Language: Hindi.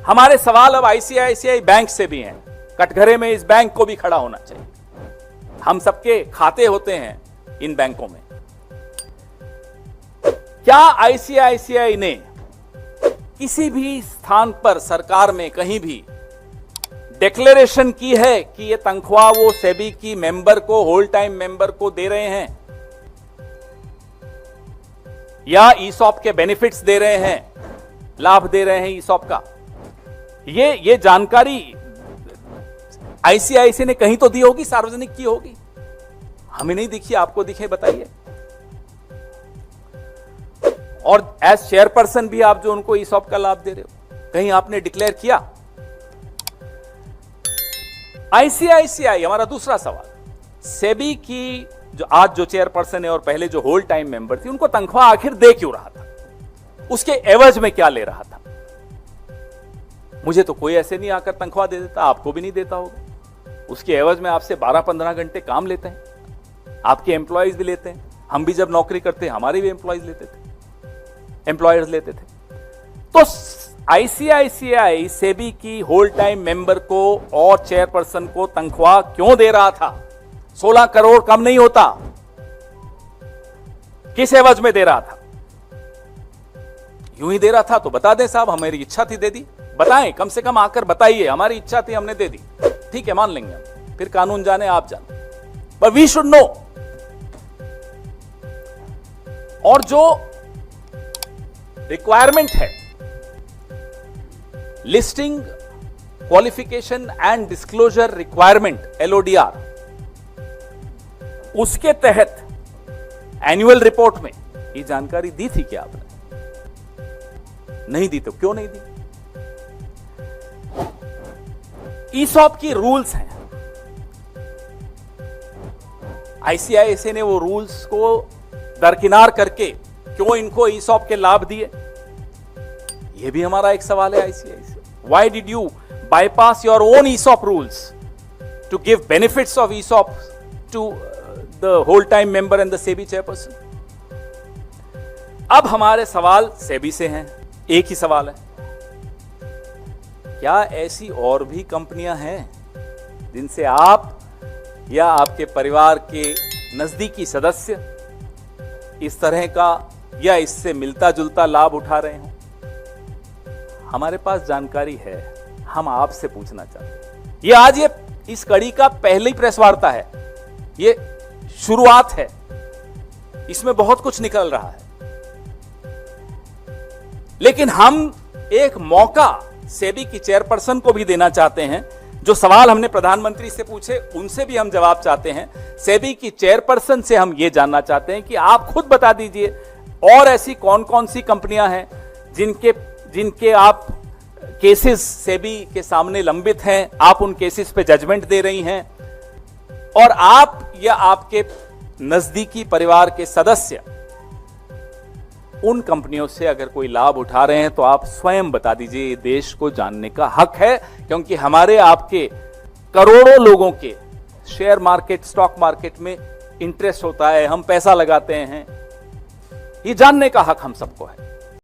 हमारे सवाल अब आईसीआईसीआई बैंक से भी हैं। कटघरे में इस बैंक को भी खड़ा होना चाहिए। हम सबके खाते होते हैं इन बैंकों में। क्या आईसीआईसीआई ने किसी भी स्थान पर सरकार में कहीं भी डिक्लेरेशन की है कि ये तनख्वाह वो सेबी की मेंबर को, होल टाइम मेंबर को दे रहे हैं, या ईसॉप के बेनिफिट्स दे रहे हैं, लाभ दे रहे हैं ईसॉप का? ये जानकारी आईसीआईसीआई ने कहीं तो दी होगी, सार्वजनिक की होगी। हमें नहीं दिखी, आपको दिखे, बताइए। और एज चेयरपर्सन भी आप जो उनको ईसॉप का लाभ दे रहे हो, कहीं आपने डिक्लेयर किया? आईसीआईसीआई, हमारा दूसरा सवाल, सेबी की जो आज जो चेयरपर्सन है और पहले जो होल टाइम मेंबर थी, उनको तनख्वाह आखिर दे क्यों रहा था? उसके एवज में क्या ले रहा था? मुझे तो कोई ऐसे नहीं आकर तनख्वाह दे देता, आपको भी नहीं देता होगा। उसके एवज में आपसे 12-15 घंटे काम लेते हैं, आपके एम्प्लॉयज भी लेते हैं। हम भी जब नौकरी करते हमारे भी एम्प्लॉयज लेते थे, एम्प्लॉयर्स लेते थे। तो आईसीआईसीआई सेबी की होल टाइम मेंबर को और चेयरपर्सन को तनख्वाह क्यों दे रहा था? 16 करोड़ कम नहीं होता। किस एवज में दे रहा था? यूं ही दे रहा था तो बता दें साहब, हमारी इच्छा थी दे दी। बताएं, कम से कम आकर बताइए, हमारी इच्छा थी हमने दे दी, ठीक है, मान लेंगे हम। फिर कानून जाने आप जाने, बट वी शुड नो। और जो रिक्वायरमेंट है, listing qualification and disclosure requirement, LODR, उसके तहत एनुअल रिपोर्ट में ये जानकारी दी थी क्या आपने? नहीं दी तो क्यों नहीं दी? ईसॉप की रूल्स हैं, आईसीआईसीआई ने वो रूल्स को दरकिनार करके क्यों इनको ईसॉप के लाभ दिए? ये भी हमारा एक सवाल है ICICI. Why did you bypass your own ESOP rules to give benefits of ESOP to the whole-time member and the SEBI chairperson? अब हमारे सवाल सेबी से हैं, एक ही सवाल है, क्या ऐसी और भी कंपनियां हैं जिनसे आप या आपके परिवार के नजदीकी सदस्य इस तरह का या इससे मिलता जुलता लाभ उठा रहे हो? हमारे पास जानकारी है, हम आपसे पूछना चाहते हैं। ये आज इस कड़ी का पहली प्रेस वार्ता है, ये शुरुआत है, इसमें बहुत कुछ निकल रहा है, लेकिन हम एक मौका सेबी की चेयरपर्सन को भी देना चाहते हैं। जो सवाल हमने प्रधानमंत्री से पूछे उनसे भी हम जवाब चाहते हैं। सेबी की चेयरपर्सन से हम ये जानना चाहते हैं कि आप खुद बता दीजिए, और ऐसी कौन कौन सी कंपनियां हैं जिनके आप केसेस सेबी के सामने लंबित हैं, आप उन केसेस पे जजमेंट दे रही हैं, और आप या आपके नजदीकी परिवार के सदस्य उन कंपनियों से अगर कोई लाभ उठा रहे हैं तो आप स्वयं बता दीजिए। ये देश को जानने का हक है, क्योंकि हमारे आपके करोड़ों लोगों के शेयर मार्केट, स्टॉक मार्केट में इंटरेस्ट होता है, हम पैसा लगाते हैं, ये जानने का हक हम सबको है।